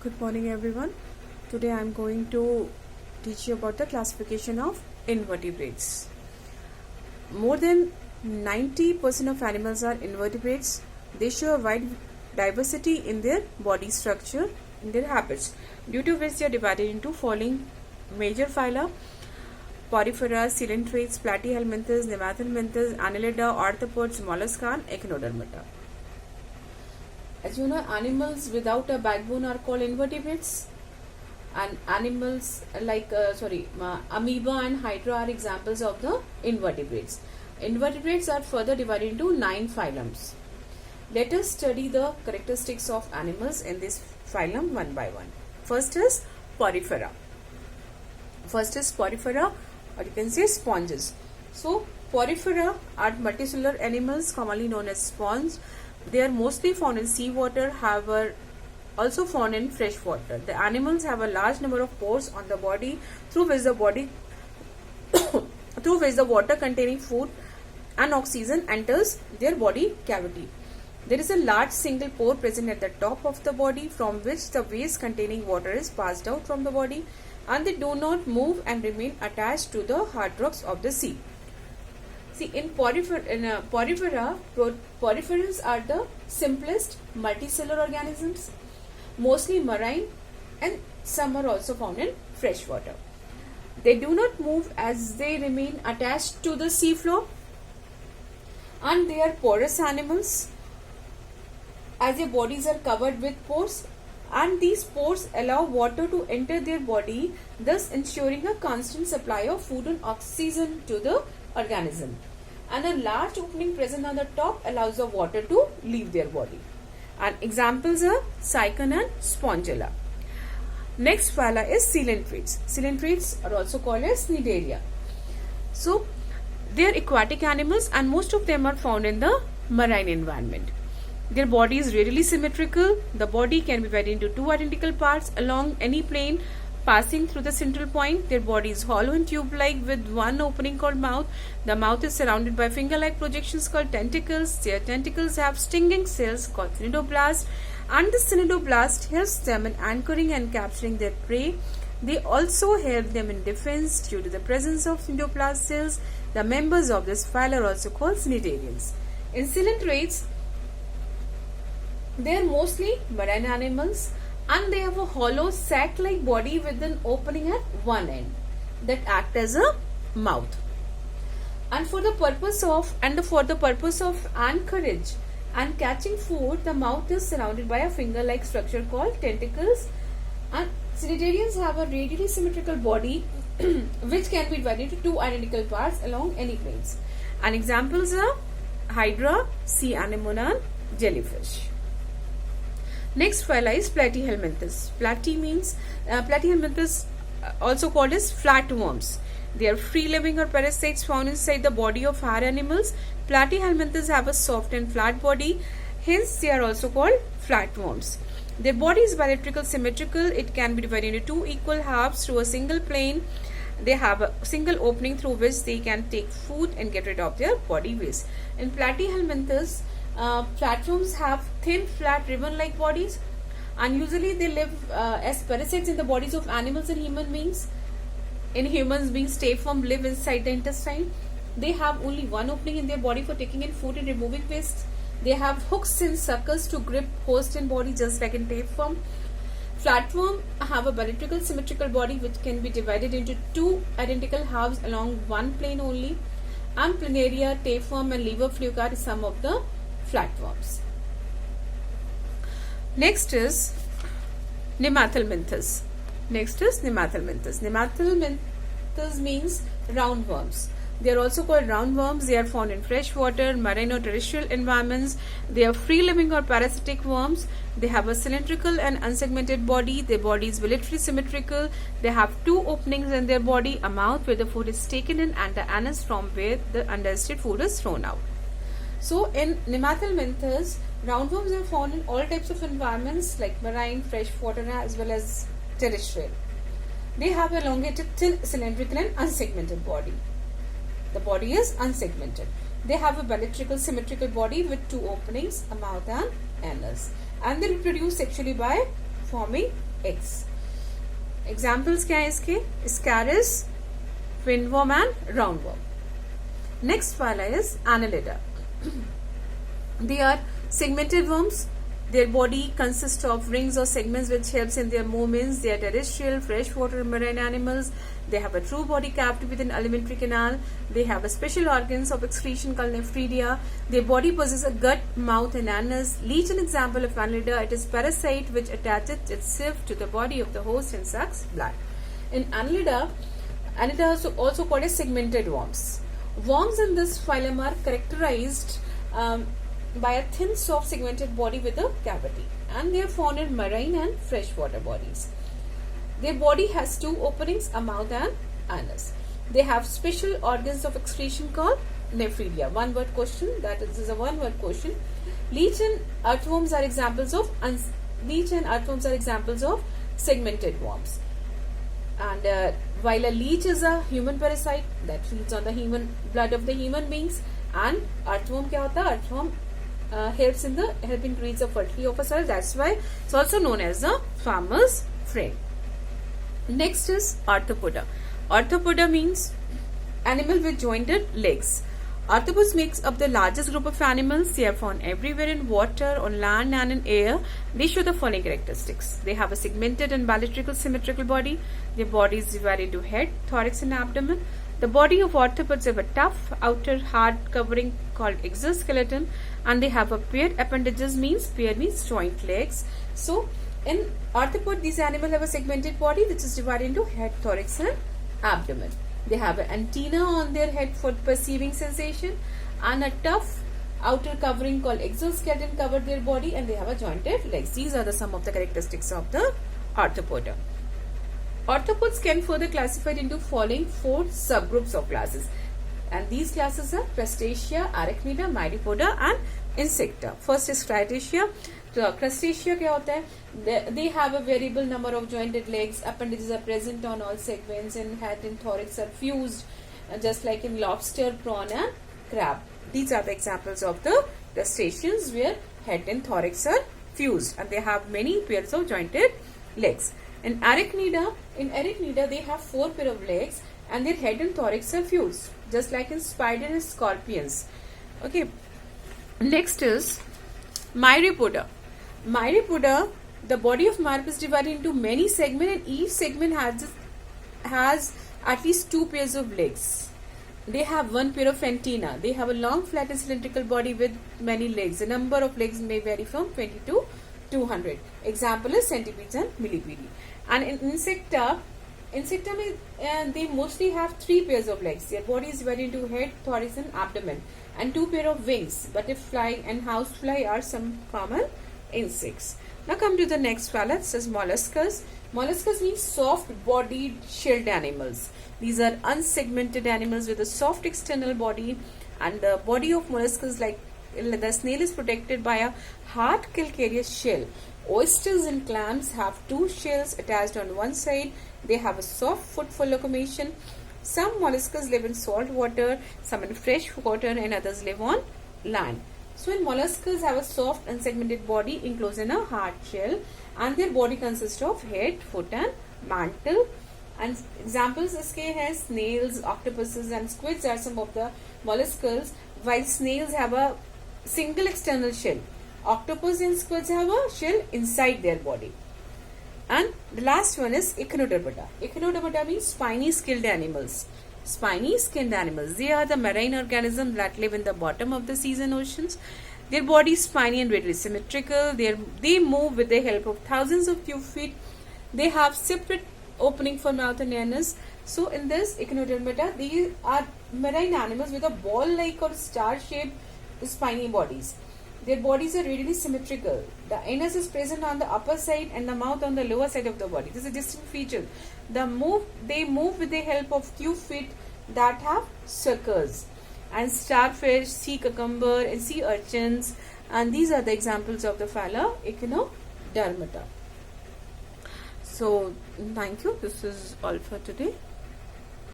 Good morning everyone. Today I am going to teach you about the classification of invertebrates. More than 90% of animals are invertebrates. They show a wide diversity in their body structure, in their habits, due to which they are divided into following major phyla: Porifera, Coelentrates, Platyhelminthes, Nemathelminthes, Annelida, Arthropods, Mollusca, and Echinodermata. As you know, animals without a backbone are called invertebrates, and animals like amoeba and hydra are examples of the invertebrates. Invertebrates are further divided into 9 phylums. Let us study the characteristics of animals in this phylum one by one. First is Porifera. Or you can say sponges. So Porifera are multicellular animals commonly known as sponges. They are mostly found in seawater, however also found in fresh water. The animals have a large number of pores on the body through which the water containing food and oxygen enters their body cavity. There is a large single pore present at the top of the body from which the waste containing water is passed out from the body, and they do not move and remain attached to the hard rocks of the sea. See, in Porifera, poriferans are the simplest multicellular organisms, mostly marine, and some are also found in fresh water. They do not move as they remain attached to the seafloor, and they are porous animals as their bodies are covered with pores, and these pores allow water to enter their body, thus ensuring a constant supply of food and oxygen to the organism. And a large opening present on the top allows the water to leave their body. And examples are cycon and spongilla. Next phyla is Coelentrates. Coelentrates are also called as Cnidaria. So they are aquatic animals, and most of them are found in the marine environment. Their body is rarely symmetrical. The body can be divided into 2 identical parts along any plane passing through the central point. Their body is hollow and tube-like with one opening called mouth. The mouth is surrounded by finger-like projections called tentacles. Their tentacles have stinging cells called cnidoblast, and the cnidoblast helps them in anchoring and capturing their prey. They also help them in defense due to the presence of cnidoblast cells. The members of this phyla are also called cnidarians. In Coelentrates, they are mostly marine animals, and they have a hollow sac-like body with an opening at one end that act as a mouth. And for the purpose of anchorage and catching food, the mouth is surrounded by a finger-like structure called tentacles. And cnidarians have a radially symmetrical body which can be divided into 2 identical parts along any planes. And examples are hydra, sea anemone, and jellyfish. Next phyla is Platyhelminthes. Platyhelminthes, also called as flatworms. They are free-living or parasites found inside the body of higher animals. Platyhelminthes have a soft and flat body, hence they are also called flatworms. Their body is bilateral symmetrical. It can be divided into 2 equal halves through a single plane. They have a single opening through which they can take food and get rid of their body waste. In Platyhelminthes, flatworms have thin, flat, ribbon-like bodies, and usually they live as parasites in the bodies of animals and human beings. In humans beings, tapeworms live inside the intestine. They have only one opening in their body for taking in food and removing waste. They have hooks and suckers to grip host and body, just like in tapeworm. Flatworm have a bilateral symmetrical body which can be divided into 2 identical halves along one plane only. And planaria, tapeworm, and liver fluke are some of the flatworms. Next is Nemathelminthes. Nemathelminthes means roundworms. They are also called roundworms. They are found in freshwater, marine, or terrestrial environments. They are free-living or parasitic worms. They have a cylindrical and unsegmented body. Their body is bilaterally symmetrical. They have 2 openings in their body: a mouth where the food is taken in, and the anus from where the undigested food is thrown out. So in Nemathelminthes, roundworms are found in all types of environments like marine, freshwater, as well as terrestrial. They have a elongated, thin, cylindrical, and unsegmented body. The body is unsegmented. They have a bilateral symmetrical body with 2 openings, a mouth and anus, and they reproduce sexually by forming eggs. Examples क्या है इसके? Scarus, pinworm and roundworm. Next phyla is Annelida. They are segmented worms. Their body consists of rings or segments which helps in their movements. They are terrestrial, freshwater, marine animals. They have a true body cavity with an alimentary canal. They have a special organs of excretion called nephridia. Their body possesses a gut, mouth, and anus. Leech an example of Annelida. It is parasite which attaches itself to the body of the host and sucks blood. In Annelida is also called as segmented worms. Worms in this phylum are characterized by a thin, soft, segmented body with a cavity, and they are found in marine and freshwater bodies. Their body has two openings, a mouth and anus. They have special organs of excretion called nephridia. One word question. This is a one word question. Leech and earthworms are examples of segmented worms. And while a leech is a human parasite that feeds on the blood of the human beings, and earthworm क्या होता है? Earthworm helps in the increase the fertility of a soil. That's why it's also known as the farmer's friend. Next is Arthropoda. Arthropoda means animal with jointed legs. Arthropods makes up the largest group of animals. They are found everywhere in water, on land, and in air. They show the following characteristics. They have a segmented and bilateral symmetrical body. Their body is divided into head, thorax, and abdomen. The body of arthropods have a tough outer hard covering called exoskeleton, and they have a paired appendages. Pair means joint legs. So in arthropod, these animals have a segmented body which is divided into head, thorax, and abdomen. They have an antenna on their head for perceiving sensation, and a tough outer covering called exoskeleton cover their body, and they have a jointed legs. These are some of the characteristics of the arthropoda. Arthropods can further classified into following 4 subgroups of classes, and these classes are Crustacea, Arachnida, Myriapoda, and Insecta. First is Crustacea. So Crustacea क्या होता है? They have a variable number of jointed legs. Appendages are present on all segments, and head and thorax are fused, just like in lobster, prawn, and crab. These are the examples of the crustaceans where head and thorax are fused, and they have many pairs of jointed legs. In Arachnida, they have 4 pair of legs, and their head and thorax are fused, just like in spider and scorpions. Okay. Next is Myriapoda. Myriapoda, the body of Myriapoda is divided into many segments, and each segment has at least 2 pairs of legs. They have 1 pair of antennae. They have a long, flat, and cylindrical body with many legs. The number of legs may vary from 20 to 200. Example is centipedes and millipede. And in Insecta they mostly have 3 pairs of legs. Their body is divided into head, thorax, and abdomen, and 2 pair of wings. Butterfly and housefly are some common insects. Now come to the next phyla. This is molluscus. Molluscus means soft-bodied shelled animals. These are unsegmented animals with a soft external body, and the body of molluscus, like the snail, is protected by a hard calcareous shell. Oysters and clams have 2 shells attached on one side. They have a soft foot for locomotion. Some molluscs live in salt water, some in fresh water, and others live on land. So in molluscs have a soft unsegmented body enclosed in a hard shell, and their body consists of head, foot, and mantle. And examples इसके हैं snails, octopuses, and squids are some of the molluscs. While snails have a single external shell, octopus and squids have a shell inside their body. And the last one is Echinodermata. Echinodermata means spiny skinned animals. Spiny skinned animals. They are the marine organisms that live in the bottom of the seas and oceans. Their body is spiny and readily symmetrical. They move with the help of thousands of tube feet. They have separate opening for mouth and anus. So in this Echinodermata, these are marine animals with a ball-like or star-shaped spiny bodies. Their bodies are readily symmetrical. The anus is present on the upper side and the mouth on the lower side of the body. This is a distinct feature. They move with the help of tube feet that have suckers. And starfish, sea cucumber, and sea urchins. And these are the examples of the phyla Echinodermata. So, thank you. This is all for today.